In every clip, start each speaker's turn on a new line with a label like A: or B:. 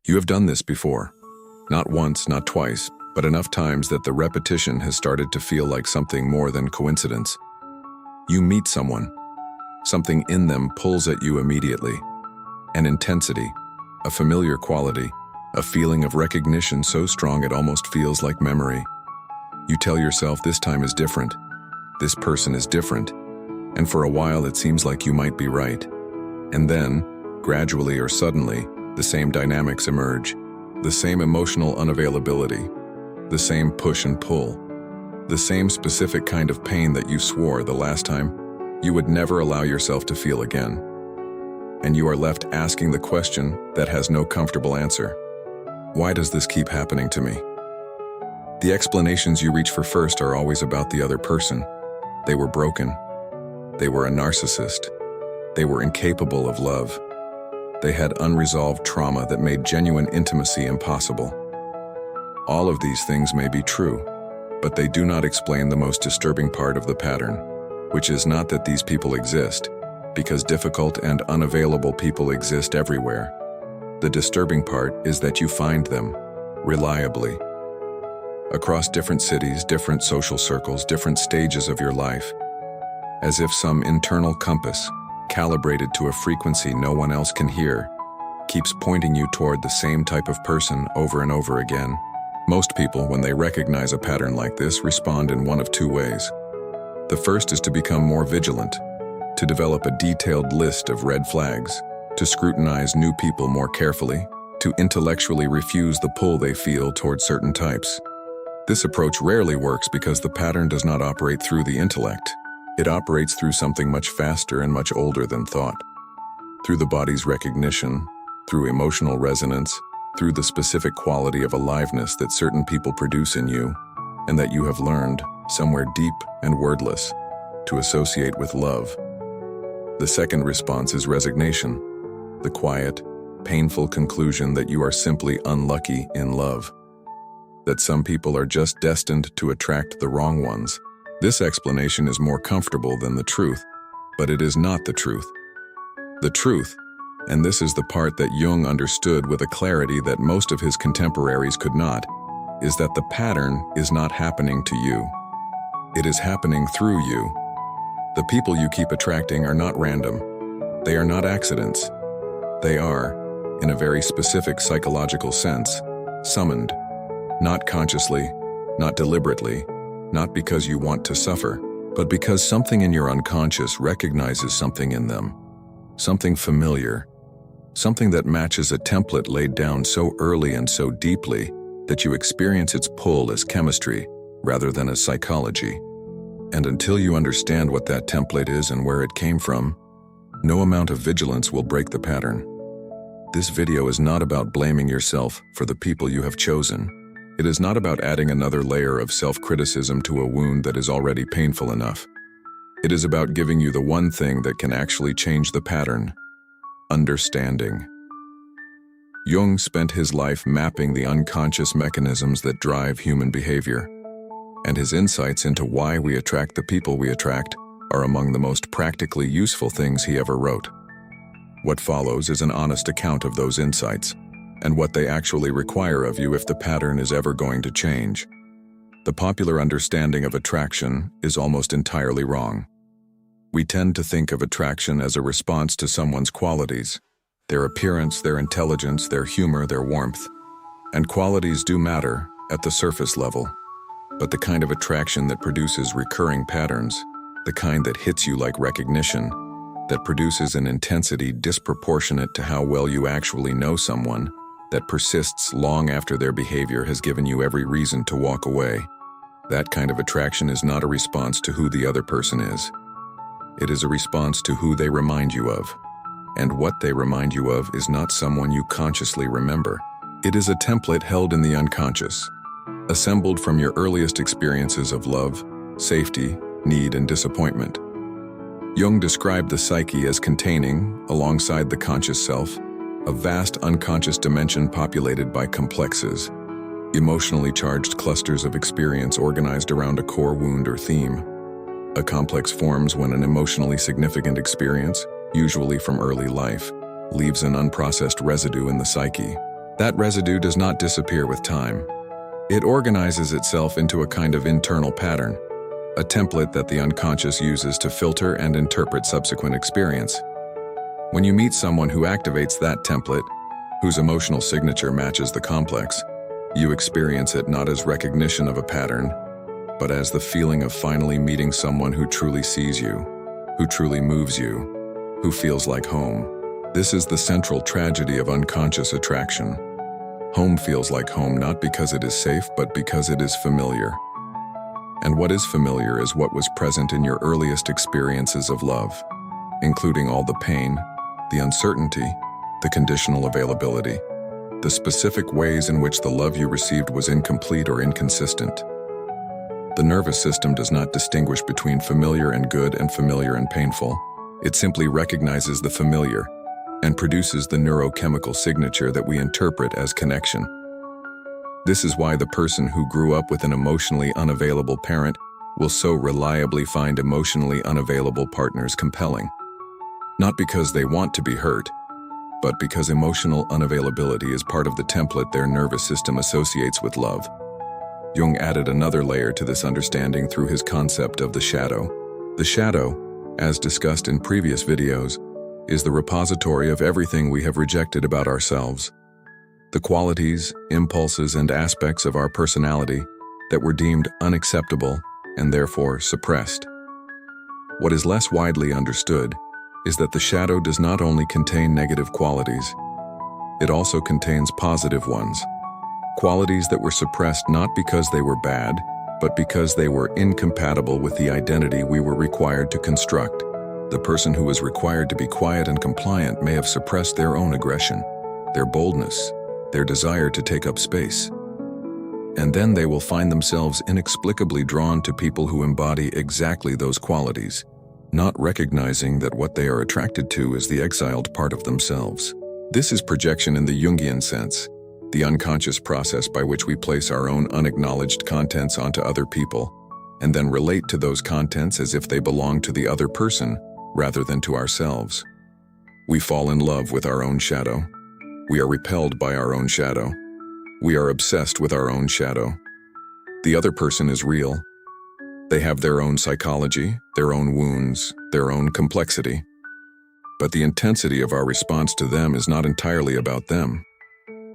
A: You have done this before. Not once, not twice, but enough times that the repetition has started to feel like something more than coincidence. You meet someone. Something in them pulls at you immediately. An intensity, a familiar quality, a feeling of recognition so strong it almost feels like memory. You tell yourself this time is different. This person is different. And for a while it seems like you might be right. And then, gradually or suddenly, the same dynamics emerge. The same emotional unavailability. The same push and pull. The same specific kind of pain that you swore the last time you would never allow yourself to feel again. And you are left asking the question that has no comfortable answer. Why does this keep happening to me? The explanations you reach for first are always about the other person. They were broken. They were a narcissist. They were incapable of love. They had unresolved trauma that made genuine intimacy impossible. All of these things may be true, but they do not explain the most disturbing part of the pattern, which is not that these people exist, because difficult and unavailable people exist everywhere. The disturbing part is that you find them, reliably. Across different cities, different social circles, different stages of your life, as if some internal compass, calibrated to a frequency no one else can hear, keeps pointing you toward the same type of person over and over again. Most people, when they recognize a pattern like this, respond in one of two ways. The first is to become more vigilant, to develop a detailed list of red flags, to scrutinize new people more carefully, to intellectually refuse the pull they feel toward certain types. This approach rarely works because the pattern does not operate through the intellect. It operates through something much faster and much older than thought. Through the body's recognition, through emotional resonance, through the specific quality of aliveness that certain people produce in you, and that you have learned, somewhere deep and wordless, to associate with love. The second response is resignation, the quiet, painful conclusion that you are simply unlucky in love, that some people are just destined to attract the wrong ones. This explanation is more comfortable than the truth, but it is not the truth. The truth, and this is the part that Jung understood with a clarity that most of his contemporaries could not, is that the pattern is not happening to you. It is happening through you. The people you keep attracting are not random. They are not accidents. They are, in a very specific psychological sense, summoned. Not consciously, not deliberately, not because you want to suffer, but because something in your unconscious recognizes something in them. Something familiar. Something that matches a template laid down so early and so deeply that you experience its pull as chemistry rather than as psychology. And until you understand what that template is and where it came from, no amount of vigilance will break the pattern. This video is not about blaming yourself for the people you have chosen. It is not about adding another layer of self-criticism to a wound that is already painful enough. It is about giving you the one thing that can actually change the pattern: understanding. Jung spent his life mapping the unconscious mechanisms that drive human behavior, and his insights into why we attract the people we attract are among the most practically useful things he ever wrote. What follows is an honest account of those insights, and what they actually require of you if the pattern is ever going to change. The popular understanding of attraction is almost entirely wrong. We tend to think of attraction as a response to someone's qualities, their appearance, their intelligence, their humor, their warmth. And qualities do matter at the surface level. But the kind of attraction that produces recurring patterns, the kind that hits you like recognition, that produces an intensity disproportionate to how well you actually know someone, that persists long after their behavior has given you every reason to walk away. That kind of attraction is not a response to who the other person is. It is a response to who they remind you of. And what they remind you of is not someone you consciously remember. It is a template held in the unconscious, assembled from your earliest experiences of love, safety, need, and disappointment. Jung described the psyche as containing, alongside the conscious self, a vast unconscious dimension populated by complexes, emotionally charged clusters of experience organized around a core wound or theme. A complex forms when an emotionally significant experience, usually from early life, leaves an unprocessed residue in the psyche, That residue does not disappear with time. It organizes itself into a kind of internal pattern, a template that the unconscious uses to filter and interpret subsequent experience. When you meet someone who activates that template, whose emotional signature matches the complex, you experience it not as recognition of a pattern, but as the feeling of finally meeting someone who truly sees you, who truly moves you, who feels like home. This is the central tragedy of unconscious attraction. Home feels like home not because it is safe, but because it is familiar. And what is familiar is what was present in your earliest experiences of love, including all the pain, the uncertainty, the conditional availability, the specific ways in which the love you received was incomplete or inconsistent. The nervous system does not distinguish between familiar and good and familiar and painful. It simply recognizes the familiar and produces the neurochemical signature that we interpret as connection. This is why the person who grew up with an emotionally unavailable parent will so reliably find emotionally unavailable partners compelling. Not because they want to be hurt, but because emotional unavailability is part of the template their nervous system associates with love. Jung added another layer to this understanding through his concept of the shadow. The shadow, as discussed in previous videos, is the repository of everything we have rejected about ourselves. The qualities, impulses, and aspects of our personality that were deemed unacceptable and therefore suppressed. What is less widely understood is that the shadow does not only contain negative qualities, it also contains positive ones. Qualities that were suppressed not because they were bad, but because they were incompatible with the identity we were required to construct. The person who is required to be quiet and compliant may have suppressed their own aggression, their boldness, their desire to take up space. And then they will find themselves inexplicably drawn to people who embody exactly those qualities, not recognizing that what they are attracted to is the exiled part of themselves. This is projection in the Jungian sense, the unconscious process by which we place our own unacknowledged contents onto other people, and then relate to those contents as if they belong to the other person rather than to ourselves. We fall in love with our own shadow. We are repelled by our own shadow. We are obsessed with our own shadow. The other person is real. They have their own psychology, their own wounds, their own complexity. But the intensity of our response to them is not entirely about them.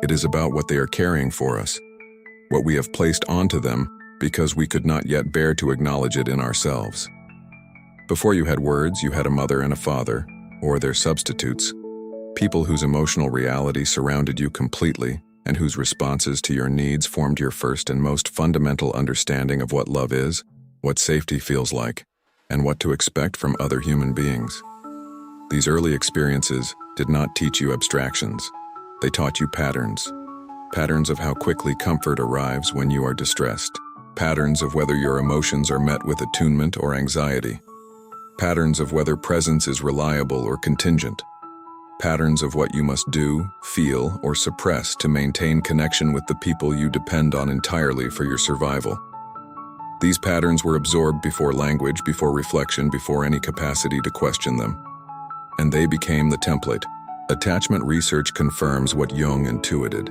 A: It is about what they are carrying for us, what we have placed onto them because we could not yet bear to acknowledge it in ourselves. Before you had words, you had a mother and a father, or their substitutes, people whose emotional reality surrounded you completely and whose responses to your needs formed your first and most fundamental understanding of what love is, what safety feels like, and what to expect from other human beings. These early experiences did not teach you abstractions. They taught you patterns. Patterns of how quickly comfort arrives when you are distressed. Patterns of whether your emotions are met with attunement or anxiety. Patterns of whether presence is reliable or contingent. Patterns of what you must do, feel, or suppress to maintain connection with the people you depend on entirely for your survival. These patterns were absorbed before language, before reflection, before any capacity to question them. And they became the template. Attachment research confirms what Jung intuited.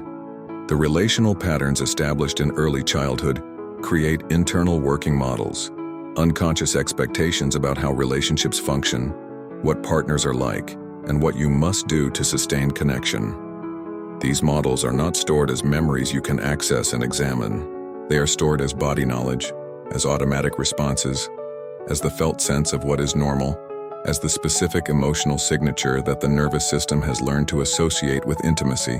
A: The relational patterns established in early childhood create internal working models, unconscious expectations about how relationships function, what partners are like, and what you must do to sustain connection. These models are not stored as memories you can access and examine. They are stored as body knowledge, as automatic responses, as the felt sense of what is normal, as the specific emotional signature that the nervous system has learned to associate with intimacy.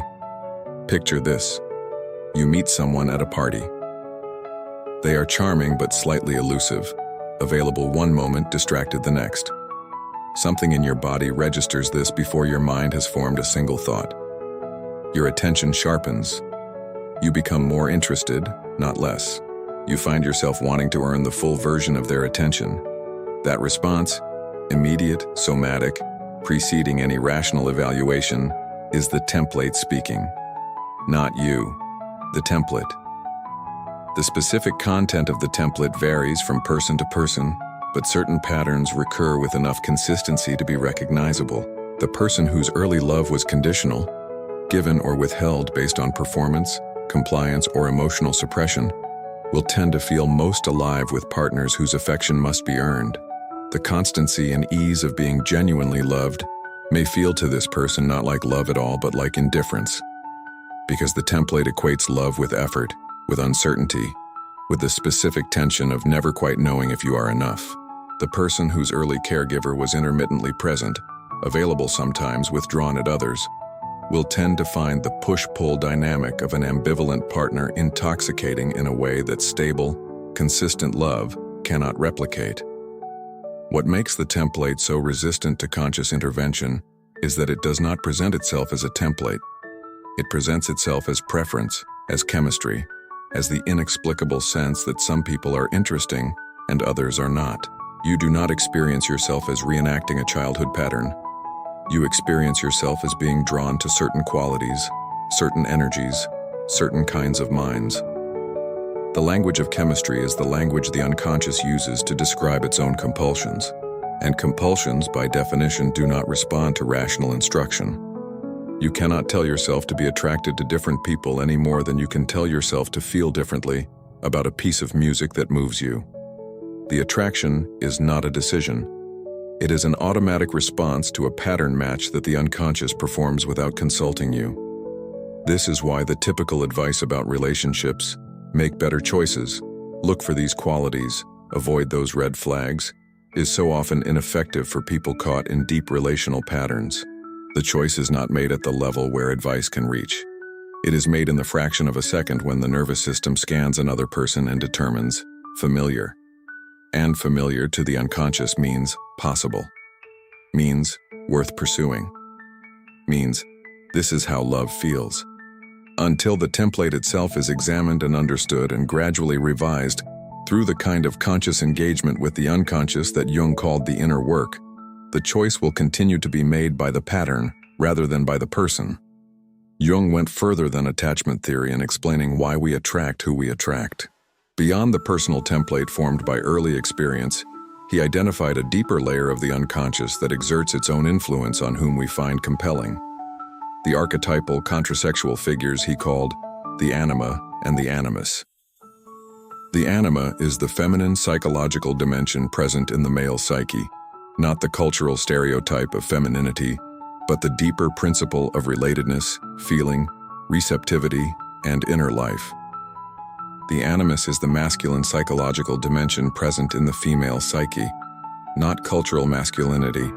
A: Picture this. You meet someone at a party. They are charming but slightly elusive, available one moment, distracted the next. Something in your body registers this before your mind has formed a single thought. Your attention sharpens. You become more interested, not less. You find yourself wanting to earn the full version of their attention. That response, immediate, somatic, preceding any rational evaluation, is the template speaking. Not you, the template. The specific content of the template varies from person to person, but certain patterns recur with enough consistency to be recognizable. The person whose early love was conditional given or withheld based on performance, compliance, or emotional suppression, will tend to feel most alive with partners whose affection must be earned. The constancy and ease of being genuinely loved may feel to this person not like love at all, but like indifference, because the template equates love with effort, with uncertainty, with the specific tension of never quite knowing if you are enough. The person whose early caregiver was intermittently present, available sometimes, withdrawn at others, will tend to find the push-pull dynamic of an ambivalent partner intoxicating in a way that stable, consistent love cannot replicate. What makes the template so resistant to conscious intervention is that it does not present itself as a template. It presents itself as preference, as chemistry, as the inexplicable sense that some people are interesting and others are not. You do not experience yourself as reenacting a childhood pattern. You experience yourself as being drawn to certain qualities, certain energies, certain kinds of minds. The language of chemistry is the language the unconscious uses to describe its own compulsions, and compulsions, by definition, do not respond to rational instruction. You cannot tell yourself to be attracted to different people any more than you can tell yourself to feel differently about a piece of music that moves you. The attraction is not a decision. It is an automatic response to a pattern match that the unconscious performs without consulting you. This is why the typical advice about relationships, make better choices, look for these qualities, avoid those red flags, is so often ineffective for people caught in deep relational patterns. The choice is not made at the level where advice can reach. It is made in the fraction of a second when the nervous system scans another person and determines familiar. And familiar to the unconscious means possible, means worth pursuing, means this is how love feels. Until the template itself is examined and understood and gradually revised through the kind of conscious engagement with the unconscious that Jung called the inner work, the choice will continue to be made by the pattern rather than by the person. Jung went further than attachment theory in explaining why we attract who we attract. Beyond the personal template formed by early experience, he identified a deeper layer of the unconscious that exerts its own influence on whom we find compelling. The archetypal contrasexual figures he called the Anima and the Animus. The Anima is the feminine psychological dimension present in the male psyche, not the cultural stereotype of femininity, but the deeper principle of relatedness, feeling, receptivity, and inner life. The Animus is the masculine psychological dimension present in the female psyche, not cultural masculinity,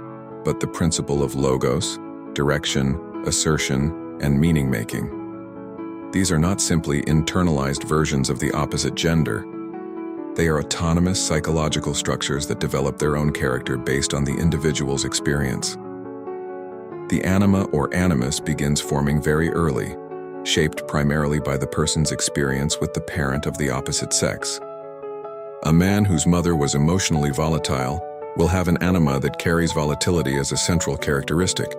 A: but the principle of logos, direction, assertion, and meaning-making. These are not simply internalized versions of the opposite gender. They are autonomous psychological structures that develop their own character based on the individual's experience. The Anima or Animus begins forming very early, shaped primarily by the person's experience with the parent of the opposite sex. A man whose mother was emotionally volatile will have an anima that carries volatility as a central characteristic,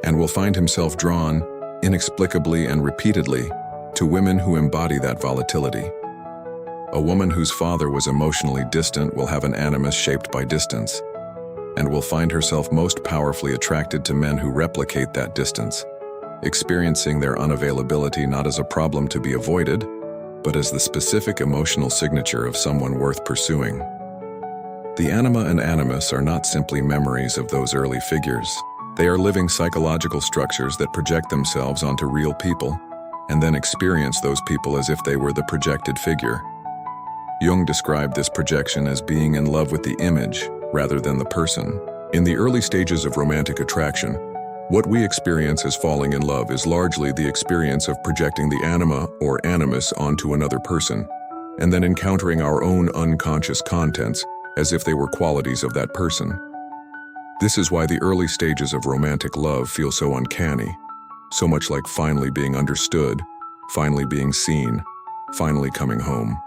A: and will find himself drawn, inexplicably and repeatedly, to women who embody that volatility. A woman whose father was emotionally distant will have an animus shaped by distance, and will find herself most powerfully attracted to men who replicate that distance, experiencing their unavailability not as a problem to be avoided, but as the specific emotional signature of someone worth pursuing. The Anima and Animus are not simply memories of those early figures. They are living psychological structures that project themselves onto real people, and then experience those people as if they were the projected figure. Jung described this projection as being in love with the image rather than the person. In the early stages of romantic attraction, what we experience as falling in love is largely the experience of projecting the anima or animus onto another person, and then encountering our own unconscious contents as if they were qualities of that person. This is why the early stages of romantic love feel so uncanny, so much like finally being understood, finally being seen, finally coming home.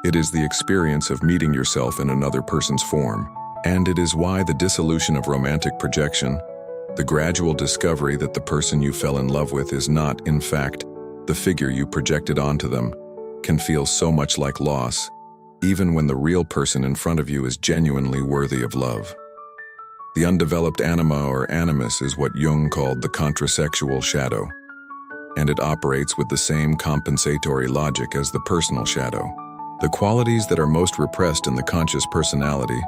A: It is the experience of meeting yourself in another person's form, and it is why the dissolution of romantic projection, the gradual discovery that the person you fell in love with is not, in fact, the figure you projected onto them, can feel so much like loss, even when the real person in front of you is genuinely worthy of love. The undeveloped anima or animus is what Jung called the contrasexual shadow. and it operates with the same compensatory logic as the personal shadow. The qualities that are most repressed in the conscious personality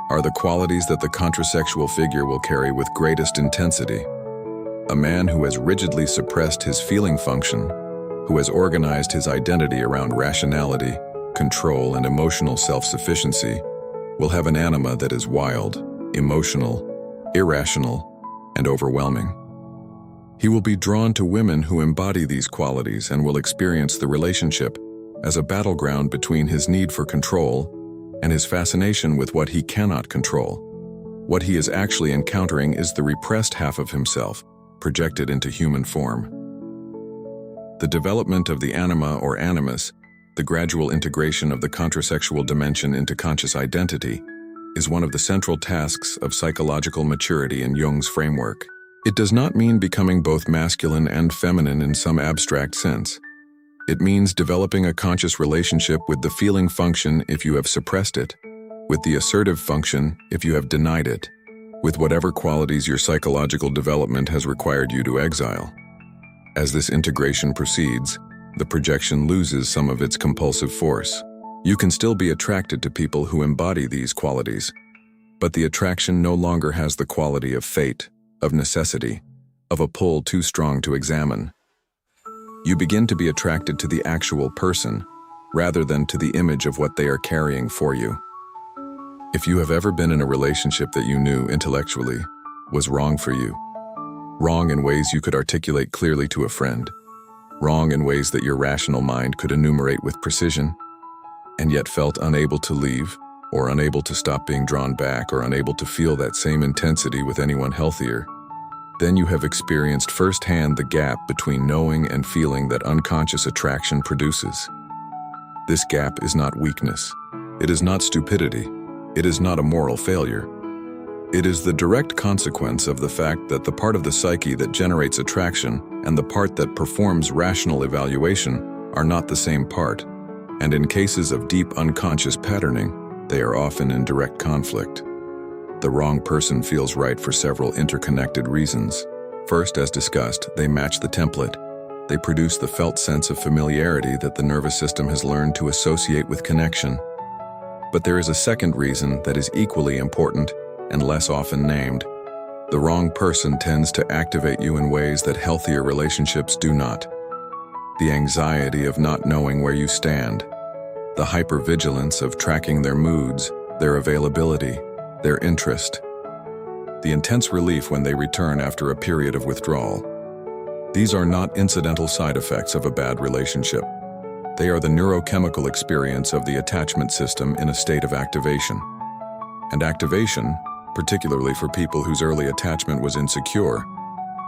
A: are the qualities that the contrasexual figure will carry with greatest intensity. A man who has rigidly suppressed his feeling function, who has organized his identity around rationality, control, and emotional self-sufficiency, will have an anima that is wild, emotional, irrational, and overwhelming. He will be drawn to women who embody these qualities and will experience the relationship as a battleground between his need for control and his fascination with what he cannot control. What he is actually encountering is the repressed half of himself, projected into human form. The development of the anima or animus, the gradual integration of the contrasexual dimension into conscious identity, is one of the central tasks of psychological maturity in Jung's framework. It does not mean becoming both masculine and feminine in some abstract sense. It means developing a conscious relationship with the feeling function if you have suppressed it, with the assertive function if you have denied it, with whatever qualities your psychological development has required you to exile. As this integration proceeds, the projection loses some of its compulsive force. You can still be attracted to people who embody these qualities, but the attraction no longer has the quality of fate, of necessity, of a pull too strong to examine. You begin to be attracted to the actual person, rather than to the image of what they are carrying for you. If you have ever been in a relationship that you knew intellectually was wrong for you, wrong in ways you could articulate clearly to a friend, wrong in ways that your rational mind could enumerate with precision, and yet felt unable to leave, or unable to stop being drawn back, or unable to feel that same intensity with anyone healthier, then you have experienced firsthand the gap between knowing and feeling that unconscious attraction produces. This gap is not weakness. It is not stupidity. It is not a moral failure. It is the direct consequence of the fact that the part of the psyche that generates attraction and the part that performs rational evaluation are not the same part, and in cases of deep unconscious patterning, they are often in direct conflict. The wrong person feels right for several interconnected reasons. First, as discussed, they match the template. They produce the felt sense of familiarity that the nervous system has learned to associate with connection. But there is a second reason that is equally important and less often named. The wrong person tends to activate you in ways that healthier relationships do not. The anxiety of not knowing where you stand, the hypervigilance of tracking their moods, their availability, their interest, the intense relief when they return after a period of withdrawal. These are not incidental side effects of a bad relationship. They are the neurochemical experience of the attachment system in a state of activation. And activation, particularly for people whose early attachment was insecure,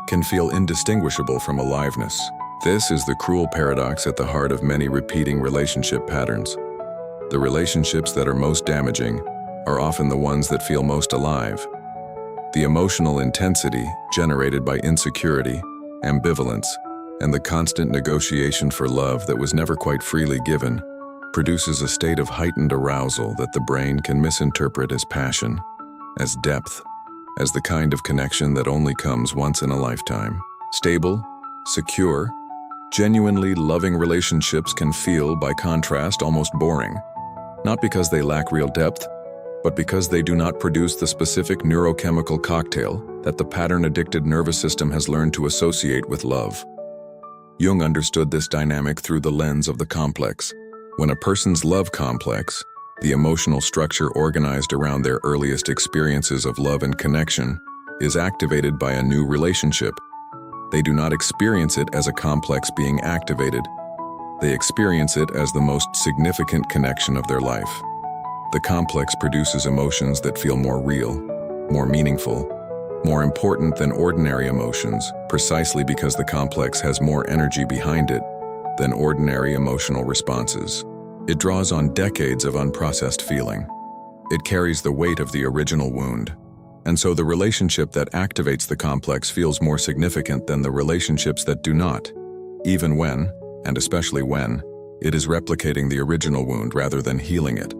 A: can feel indistinguishable from aliveness. This is the cruel paradox at the heart of many repeating relationship patterns. The relationships that are most damaging are often the ones that feel most alive. The emotional intensity generated by insecurity, ambivalence, and the constant negotiation for love that was never quite freely given produces a state of heightened arousal that the brain can misinterpret as passion, as depth, as the kind of connection that only comes once in a lifetime. Stable, secure, genuinely loving relationships can feel, by contrast, almost boring, not because they lack real depth, but because they do not produce the specific neurochemical cocktail that the pattern-addicted nervous system has learned to associate with love. Jung understood this dynamic through the lens of the complex. When a person's love complex, the emotional structure organized around their earliest experiences of love and connection, is activated by a new relationship, they do not experience it as a complex being activated. They experience it as the most significant connection of their life. The complex produces emotions that feel more real, more meaningful, more important than ordinary emotions, precisely because the complex has more energy behind it than ordinary emotional responses. It draws on decades of unprocessed feeling. It carries the weight of the original wound. And so the relationship that activates the complex feels more significant than the relationships that do not, even when, and especially when, it is replicating the original wound rather than healing it.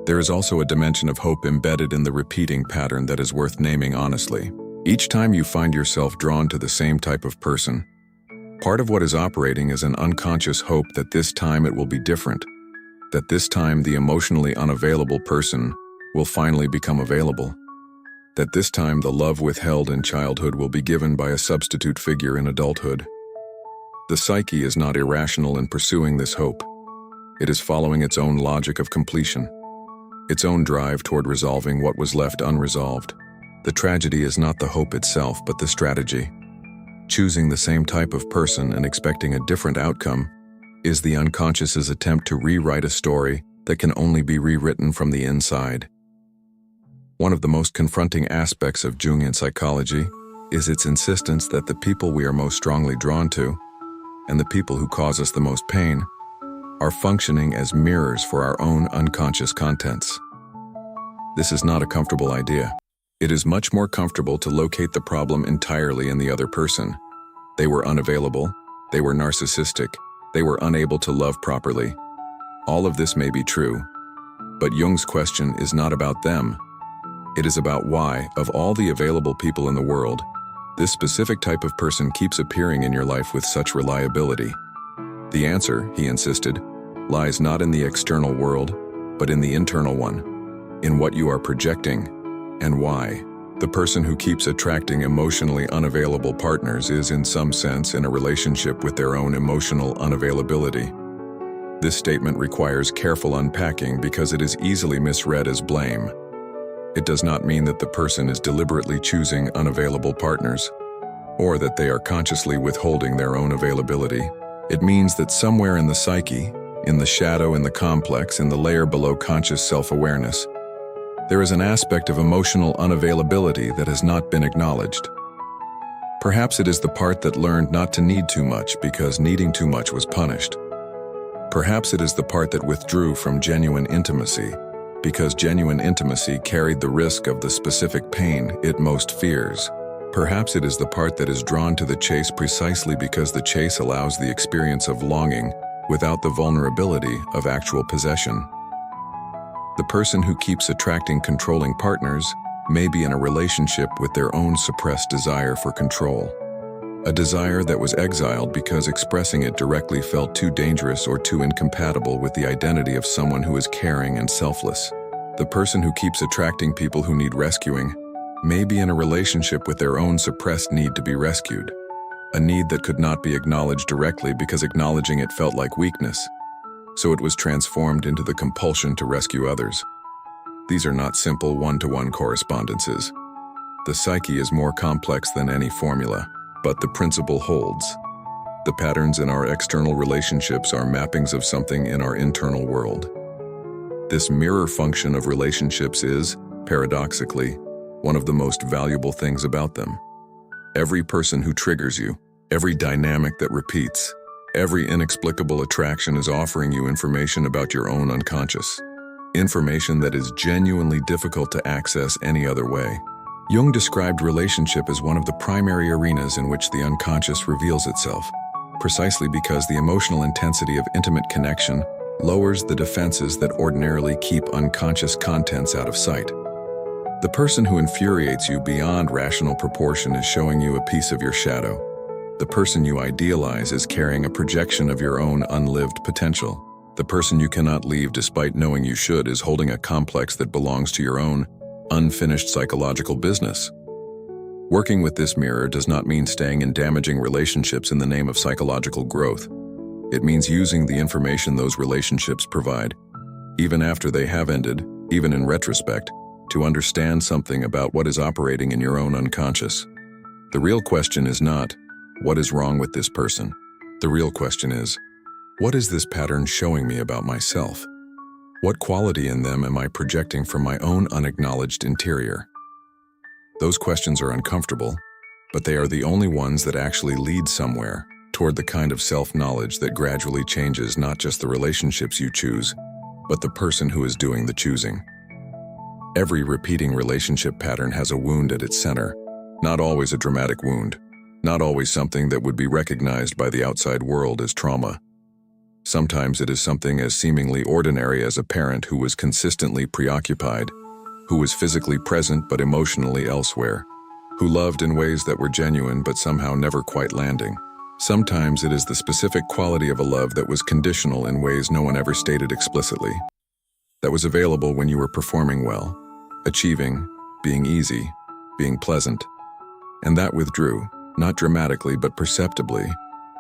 A: There is also a dimension of hope embedded in the repeating pattern that is worth naming honestly. Each time you find yourself drawn to the same type of person, Part of what is operating is an unconscious hope that this time it will be different, that this time the emotionally unavailable person will finally become available, that this time the love withheld in childhood will be given by a substitute figure in adulthood. The psyche is not irrational in pursuing this hope. It is following its own logic of completion, its own drive toward resolving what was left unresolved. The tragedy is not the hope itself, but the strategy. Choosing the same type of person and expecting a different outcome is the unconscious's attempt to rewrite a story that can only be rewritten from the inside. One of the most confronting aspects of Jungian psychology is its insistence that the people we are most strongly drawn to, and the people who cause us the most pain, are functioning as mirrors for our own unconscious contents. This is not a comfortable idea. It is much more comfortable to locate the problem entirely in the other person. They were unavailable, they were narcissistic, they were unable to love properly. All of this may be true, but Jung's question is not about them. It is about why, of all the available people in the world, this specific type of person keeps appearing in your life with such reliability. The answer, he insisted, lies not in the external world, but in the internal one, in what you are projecting. And why? The person who keeps attracting emotionally unavailable partners is, in some sense, in a relationship with their own emotional unavailability. This statement requires careful unpacking because it is easily misread as blame. It does not mean that the person is deliberately choosing unavailable partners, or that they are consciously withholding their own availability. It means that somewhere in the psyche, in the shadow, in the complex, in the layer below conscious self-awareness, there is an aspect of emotional unavailability that has not been acknowledged. Perhaps it is the part that learned not to need too much because needing too much was punished. Perhaps it is the part that withdrew from genuine intimacy because genuine intimacy carried the risk of the specific pain it most fears. Perhaps it is the part that is drawn to the chase precisely because the chase allows the experience of longing without the vulnerability of actual possession. The person who keeps attracting controlling partners may be in a relationship with their own suppressed desire for control. A desire that was exiled because expressing it directly felt too dangerous or too incompatible with the identity of someone who is caring and selfless. The person who keeps attracting people who need rescuing may be in a relationship with their own suppressed need to be rescued, a need that could not be acknowledged directly because acknowledging it felt like weakness. So it was transformed into the compulsion to rescue others. These are not simple one-to-one correspondences. The psyche is more complex than any formula, but the principle holds. The patterns in our external relationships are mappings of something in our internal world. This mirror function of relationships is, paradoxically, one of the most valuable things about them. Every person who triggers you, every dynamic that repeats, every inexplicable attraction is offering you information about your own unconscious. Information that is genuinely difficult to access any other way. Jung described relationship as one of the primary arenas in which the unconscious reveals itself, precisely because the emotional intensity of intimate connection lowers the defenses that ordinarily keep unconscious contents out of sight. The person who infuriates you beyond rational proportion is showing you a piece of your shadow. The person you idealize is carrying a projection of your own unlived potential. The person you cannot leave despite knowing you should is holding a complex that belongs to your own unfinished psychological business. Working with this mirror does not mean staying in damaging relationships in the name of psychological growth. It means using the information those relationships provide, even after they have ended, even in retrospect, to understand something about what is operating in your own unconscious. The real question is not, what is wrong with this person? The real question is, what is this pattern showing me about myself? What quality in them am I projecting from my own unacknowledged interior? Those questions are uncomfortable, but they are the only ones that actually lead somewhere, toward the kind of self-knowledge that gradually changes not just the relationships you choose, but the person who is doing the choosing. Every repeating relationship pattern has a wound at its center, not always a dramatic wound, not always something that would be recognized by the outside world as trauma. Sometimes it is something as seemingly ordinary as a parent who was consistently preoccupied, who was physically present but emotionally elsewhere, who loved in ways that were genuine but somehow never quite landing. Sometimes it is the specific quality of a love that was conditional in ways no one ever stated explicitly, that was available when you were performing well, achieving, being easy, being pleasant, and that withdrew, not dramatically but perceptibly,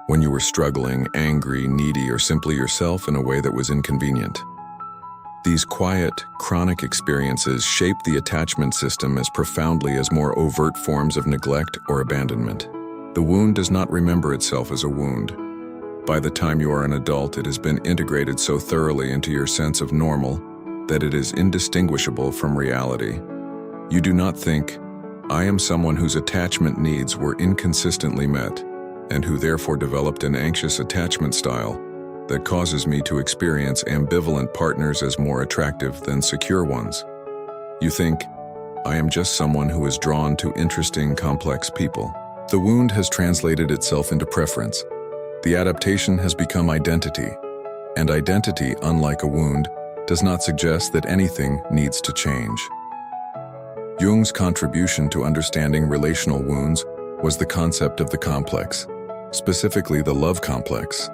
A: when you were struggling, angry, needy, or simply yourself in a way that was inconvenient. These quiet, chronic experiences shape the attachment system as profoundly as more overt forms of neglect or abandonment. The wound does not remember itself as a wound. By the time you are an adult, it has been integrated so thoroughly into your sense of normal that it is indistinguishable from reality. You do not think, "I am someone whose attachment needs were inconsistently met, and who therefore developed an anxious attachment style that causes me to experience ambivalent partners as more attractive than secure ones." You think, "I am just someone who is drawn to interesting, complex people." The wound has translated itself into preference. The adaptation has become identity, and identity, unlike a wound, does not suggest that anything needs to change. Jung's contribution to understanding relational wounds was the concept of the complex, specifically the love complex,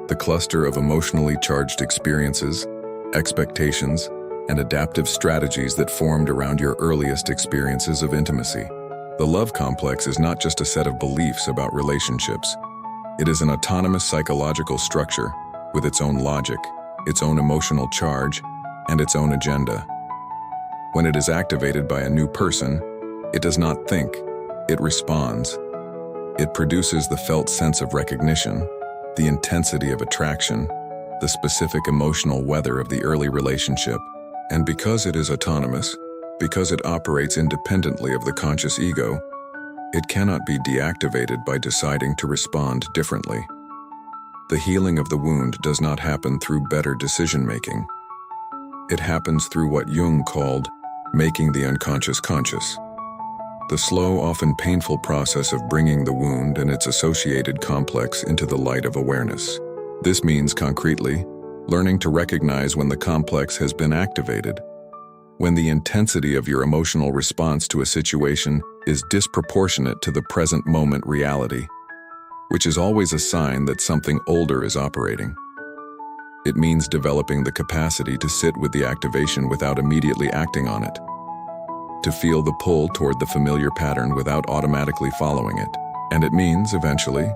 A: the cluster of emotionally charged experiences, expectations, and adaptive strategies that formed around your earliest experiences of intimacy. The love complex is not just a set of beliefs about relationships. It is an autonomous psychological structure with its own logic, its own emotional charge, and its own agenda. When it is activated by a new person, it does not think, it responds. It produces the felt sense of recognition, the intensity of attraction, the specific emotional weather of the early relationship, and because it is autonomous, because it operates independently of the conscious ego, it cannot be deactivated by deciding to respond differently. The healing of the wound does not happen through better decision-making. It happens through what Jung called making the unconscious conscious. The slow, often painful process of bringing the wound and its associated complex into the light of awareness. This means, concretely, learning to recognize when the complex has been activated, when the intensity of your emotional response to a situation is disproportionate to the present moment reality, which is always a sign that something older is operating. It means developing the capacity to sit with the activation without immediately acting on it, to feel the pull toward the familiar pattern without automatically following it. And it means, eventually,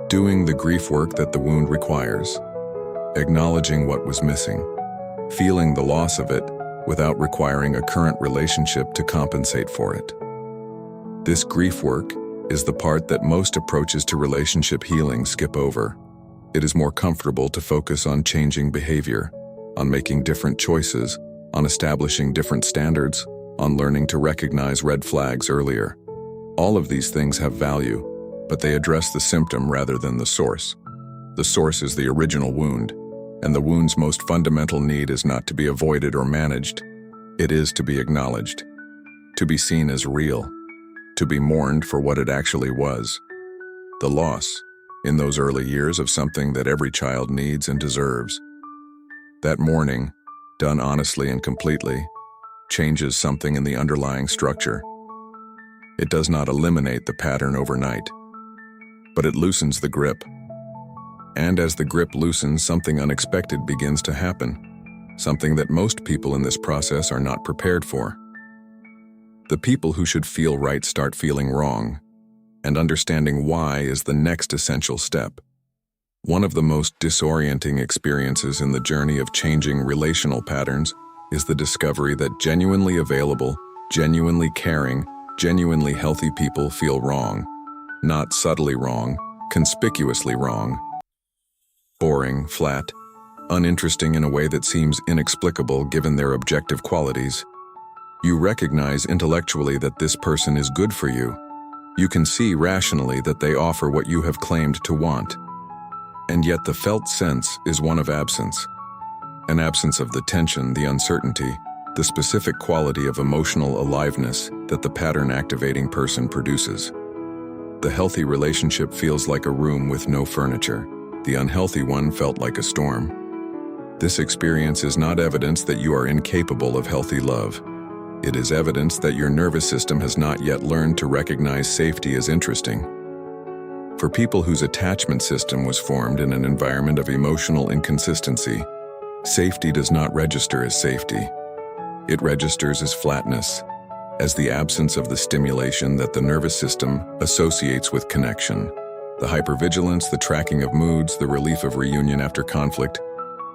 A: doing the grief work that the wound requires, acknowledging what was missing, feeling the loss of it without requiring a current relationship to compensate for it. This grief work is the part that most approaches to relationship healing skip over. It is more comfortable to focus on changing behavior, on making different choices, on establishing different standards, on learning to recognize red flags earlier. All of these things have value, but they address the symptom rather than the source. The source is the original wound, and the wound's most fundamental need is not to be avoided or managed. It is to be acknowledged, to be seen as real, to be mourned for what it actually was. The loss, in those early years, of something that every child needs and deserves. That mourning, done honestly and completely, changes something in the underlying structure. It does not eliminate the pattern overnight, but it loosens the grip. And as the grip loosens, something unexpected begins to happen, something that most people in this process are not prepared for. The people who should feel right start feeling wrong, and understanding why is the next essential step. One of the most disorienting experiences in the journey of changing relational patterns is the discovery that genuinely available, genuinely caring, genuinely healthy people feel wrong. Not subtly wrong, conspicuously wrong. Boring, flat, uninteresting in a way that seems inexplicable given their objective qualities. You recognize intellectually that this person is good for you. You can see rationally that they offer what you have claimed to want. And yet the felt sense is one of absence. An absence of the tension, the uncertainty, the specific quality of emotional aliveness that the pattern-activating person produces. The healthy relationship feels like a room with no furniture. The unhealthy one felt like a storm. This experience is not evidence that you are incapable of healthy love. It is evidence that your nervous system has not yet learned to recognize safety as interesting. For people whose attachment system was formed in an environment of emotional inconsistency, safety does not register as safety. It registers as flatness, as the absence of the stimulation that the nervous system associates with connection. The hypervigilance, the tracking of moods, the relief of reunion after conflict,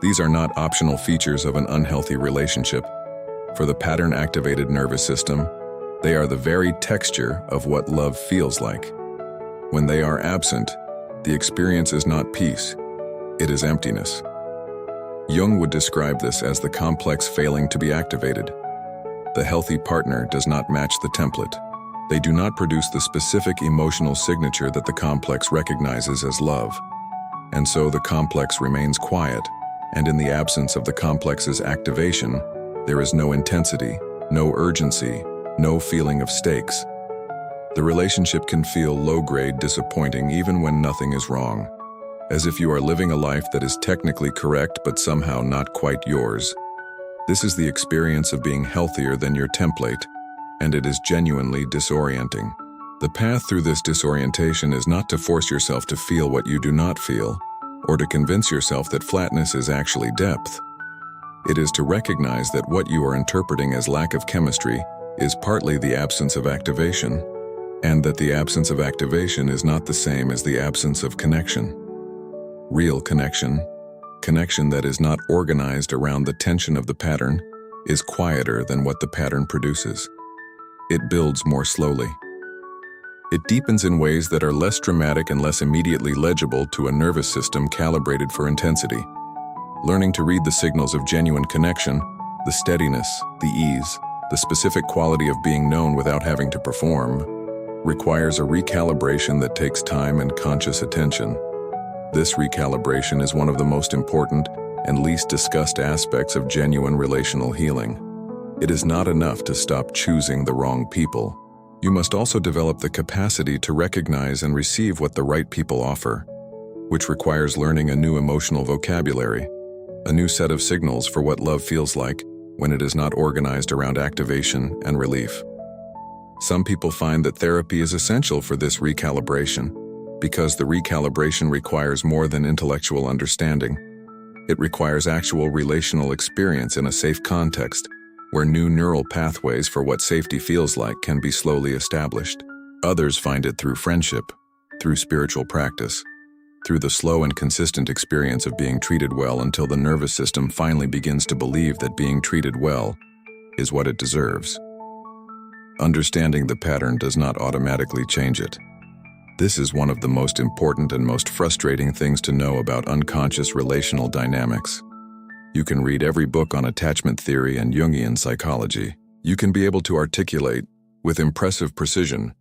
A: these are not optional features of an unhealthy relationship. For the pattern-activated nervous system, they are the very texture of what love feels like. When they are absent, the experience is not peace, it is emptiness. Jung would describe this as the complex failing to be activated. The healthy partner does not match the template. They do not produce the specific emotional signature that the complex recognizes as love. And so the complex remains quiet, and in the absence of the complex's activation, there is no intensity, no urgency, no feeling of stakes. The relationship can feel low-grade, disappointing even when nothing is wrong, as if you are living a life that is technically correct but somehow not quite yours. This is the experience of being healthier than your template, and it is genuinely disorienting. The path through this disorientation is not to force yourself to feel what you do not feel, or to convince yourself that flatness is actually depth. It is to recognize that what you are interpreting as lack of chemistry is partly the absence of activation, and that the absence of activation is not the same as the absence of connection. Real connection, connection that is not organized around the tension of the pattern, is quieter than what the pattern produces. It builds more slowly. It deepens in ways that are less dramatic and less immediately legible to a nervous system calibrated for intensity. Learning to read the signals of genuine connection, the steadiness, the ease, the specific quality of being known without having to perform, requires a recalibration that takes time and conscious attention. This recalibration is one of the most important and least discussed aspects of genuine relational healing. It is not enough to stop choosing the wrong people. You must also develop the capacity to recognize and receive what the right people offer, which requires learning a new emotional vocabulary, a new set of signals for what love feels like when it is not organized around activation and relief. Some people find that therapy is essential for this recalibration, because the recalibration requires more than intellectual understanding. It requires actual relational experience in a safe context, where new neural pathways for what safety feels like can be slowly established. Others find it through friendship, through spiritual practice, through the slow and consistent experience of being treated well until the nervous system finally begins to believe that being treated well is what it deserves. Understanding the pattern does not automatically change it. This is one of the most important and most frustrating things to know about unconscious relational dynamics. You can read every book on attachment theory and Jungian psychology. You can be able to articulate, with impressive precision,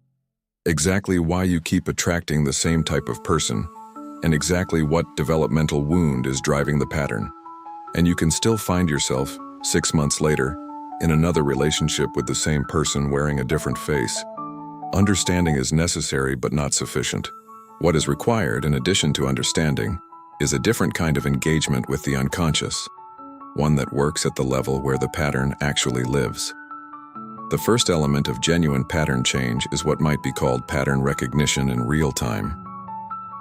A: exactly why you keep attracting the same type of person, and exactly what developmental wound is driving the pattern. And you can still find yourself, 6 months later, in another relationship with the same person wearing a different face. Understanding is necessary but not sufficient. What is required, in addition to understanding, is a different kind of engagement with the unconscious, one that works at the level where the pattern actually lives. The first element of genuine pattern change is what might be called pattern recognition in real time.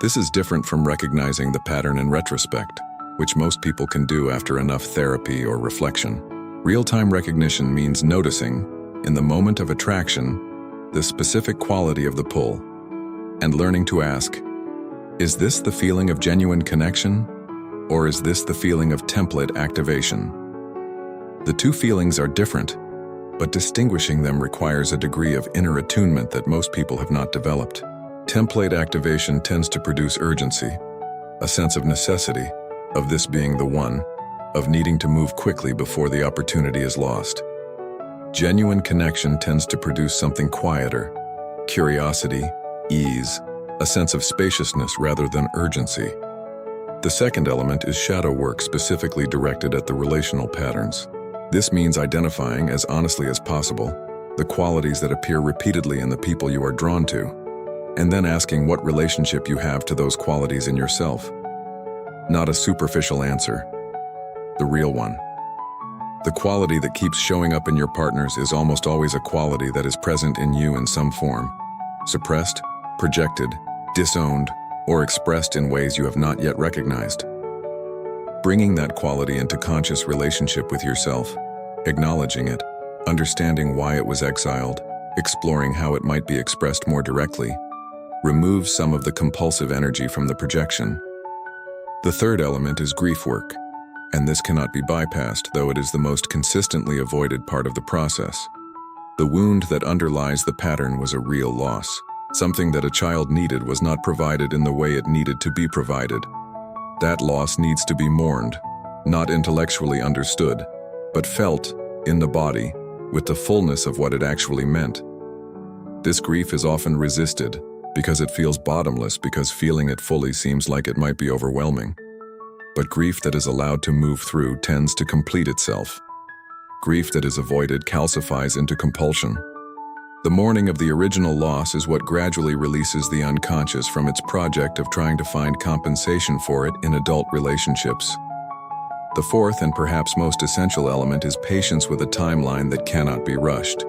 A: This is different from recognizing the pattern in retrospect, which most people can do after enough therapy or reflection. Real-time recognition means noticing, in the moment of attraction, the specific quality of the pull, and learning to ask, is this the feeling of genuine connection, or is this the feeling of template activation? The two feelings are different, but distinguishing them requires a degree of inner attunement that most people have not developed. Template activation tends to produce urgency, a sense of necessity, of this being the one, of needing to move quickly before the opportunity is lost. Genuine connection tends to produce something quieter, curiosity, ease, a sense of spaciousness rather than urgency. The second element is shadow work specifically directed at the relational patterns. This means identifying, as honestly as possible, the qualities that appear repeatedly in the people you are drawn to, and then asking what relationship you have to those qualities in yourself. Not a superficial answer, the real one. The quality that keeps showing up in your partners is almost always a quality that is present in you in some form, suppressed, projected, disowned, or expressed in ways you have not yet recognized. Bringing that quality into conscious relationship with yourself, acknowledging it, understanding why it was exiled, exploring how it might be expressed more directly, removes some of the compulsive energy from the projection. The third element is grief work, and this cannot be bypassed, though it is the most consistently avoided part of the process. The wound that underlies the pattern was a real loss. Something that a child needed was not provided in the way it needed to be provided. That loss needs to be mourned, not intellectually understood, but felt in the body with the fullness of what it actually meant. This grief is often resisted because it feels bottomless, because feeling it fully seems like it might be overwhelming. But grief that is allowed to move through tends to complete itself. Grief that is avoided calcifies into compulsion. The mourning of the original loss is what gradually releases the unconscious from its project of trying to find compensation for it in adult relationships. The fourth and perhaps most essential element is patience with a timeline that cannot be rushed.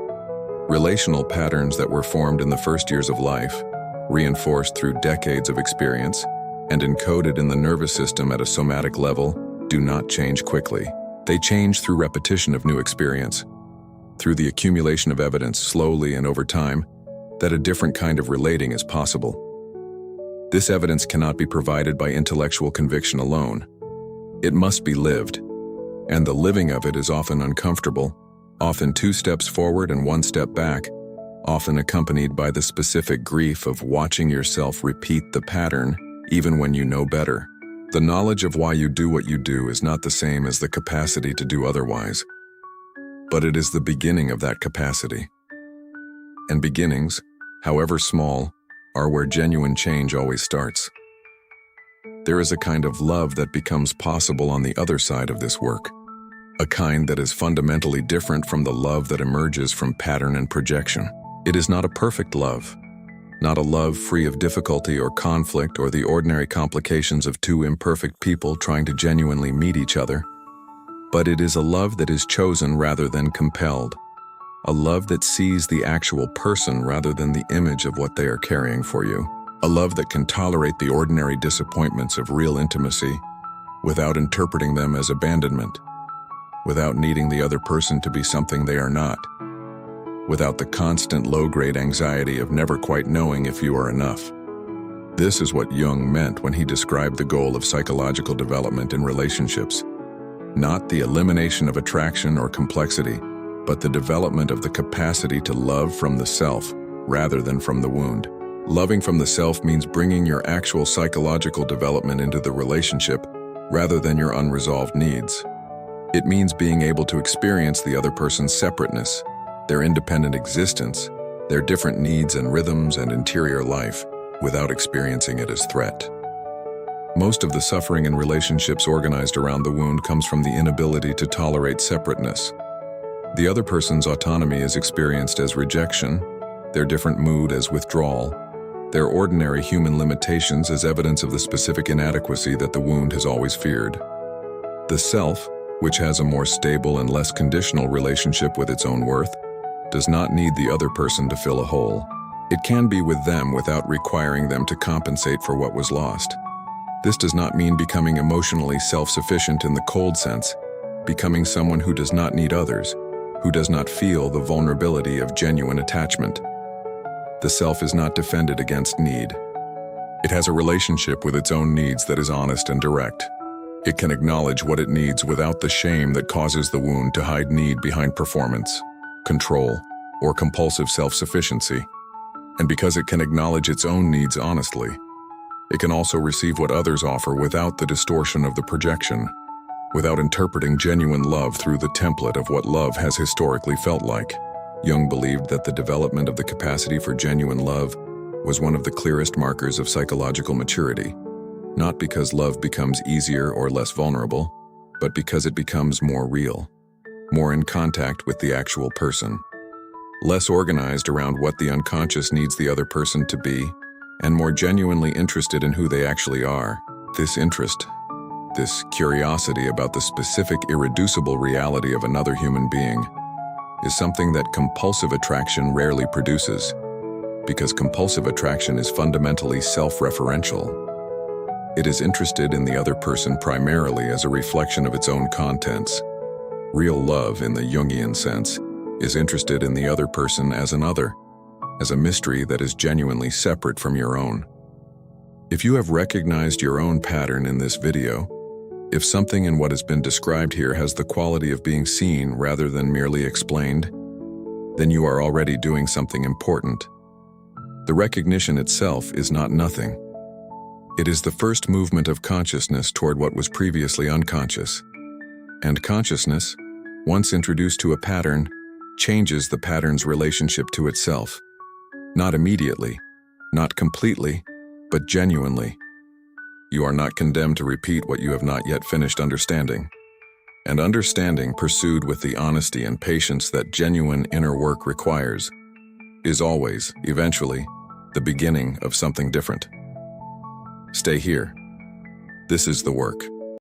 A: Relational patterns that were formed in the first years of life, reinforced through decades of experience, and encoded in the nervous system at a somatic level, do not change quickly. They change through repetition of new experience, through the accumulation of evidence slowly and over time, that a different kind of relating is possible. This evidence cannot be provided by intellectual conviction alone. It must be lived, and the living of it is often uncomfortable, often 2 steps forward and 1 step back, often accompanied by the specific grief of watching yourself repeat the pattern even when you know better. The knowledge of why you do what you do is not the same as the capacity to do otherwise, but it is the beginning of that capacity. And beginnings, however small, are where genuine change always starts. There is a kind of love that becomes possible on the other side of this work, a kind that is fundamentally different from the love that emerges from pattern and projection. It is not a perfect love, not a love free of difficulty or conflict or the ordinary complications of 2 imperfect people trying to genuinely meet each other, but it is a love that is chosen rather than compelled, a love that sees the actual person rather than the image of what they are carrying for you, a love that can tolerate the ordinary disappointments of real intimacy without interpreting them as abandonment, without needing the other person to be something they are not, without the constant low-grade anxiety of never quite knowing if you are enough. This is what Jung meant when he described the goal of psychological development in relationships. Not the elimination of attraction or complexity, but the development of the capacity to love from the self rather than from the wound. Loving from the self means bringing your actual psychological development into the relationship rather than your unresolved needs. It means being able to experience the other person's separateness, their independent existence, their different needs and rhythms and interior life, without experiencing it as threat. Most of the suffering in relationships organized around the wound comes from the inability to tolerate separateness. The other person's autonomy is experienced as rejection, their different mood as withdrawal, their ordinary human limitations as evidence of the specific inadequacy that the wound has always feared. The self, which has a more stable and less conditional relationship with its own worth, does not need the other person to fill a hole. It can be with them without requiring them to compensate for what was lost. This does not mean becoming emotionally self-sufficient in the cold sense, becoming someone who does not need others, who does not feel the vulnerability of genuine attachment. The self is not defended against need. It has a relationship with its own needs that is honest and direct. It can acknowledge what it needs without the shame that causes the wound to hide need behind performance, control, or compulsive self-sufficiency. And because it can acknowledge its own needs honestly, it can also receive what others offer without the distortion of the projection, without interpreting genuine love through the template of what love has historically felt like. Jung believed that the development of the capacity for genuine love was one of the clearest markers of psychological maturity, not because love becomes easier or less vulnerable, but because it becomes more real, more in contact with the actual person, less organized around what the unconscious needs the other person to be, and more genuinely interested in who they actually are. This interest, this curiosity about the specific irreducible reality of another human being, is something that compulsive attraction rarely produces. because compulsive attraction is fundamentally self-referential. It is interested in the other person primarily as a reflection of its own contents. Real love, in the Jungian sense, is interested in the other person as an other, as a mystery that is genuinely separate from your own. If you have recognized your own pattern in this video, if something in what has been described here has the quality of being seen rather than merely explained, then you are already doing something important. The recognition itself is not nothing. It is the first movement of consciousness toward what was previously unconscious. And consciousness, once introduced to a pattern, changes the pattern's relationship to itself. Not immediately, not completely, but genuinely. You are not condemned to repeat what you have not yet finished understanding. And understanding pursued with the honesty and patience that genuine inner work requires is always, eventually, the beginning of something different. Stay here. This is the work.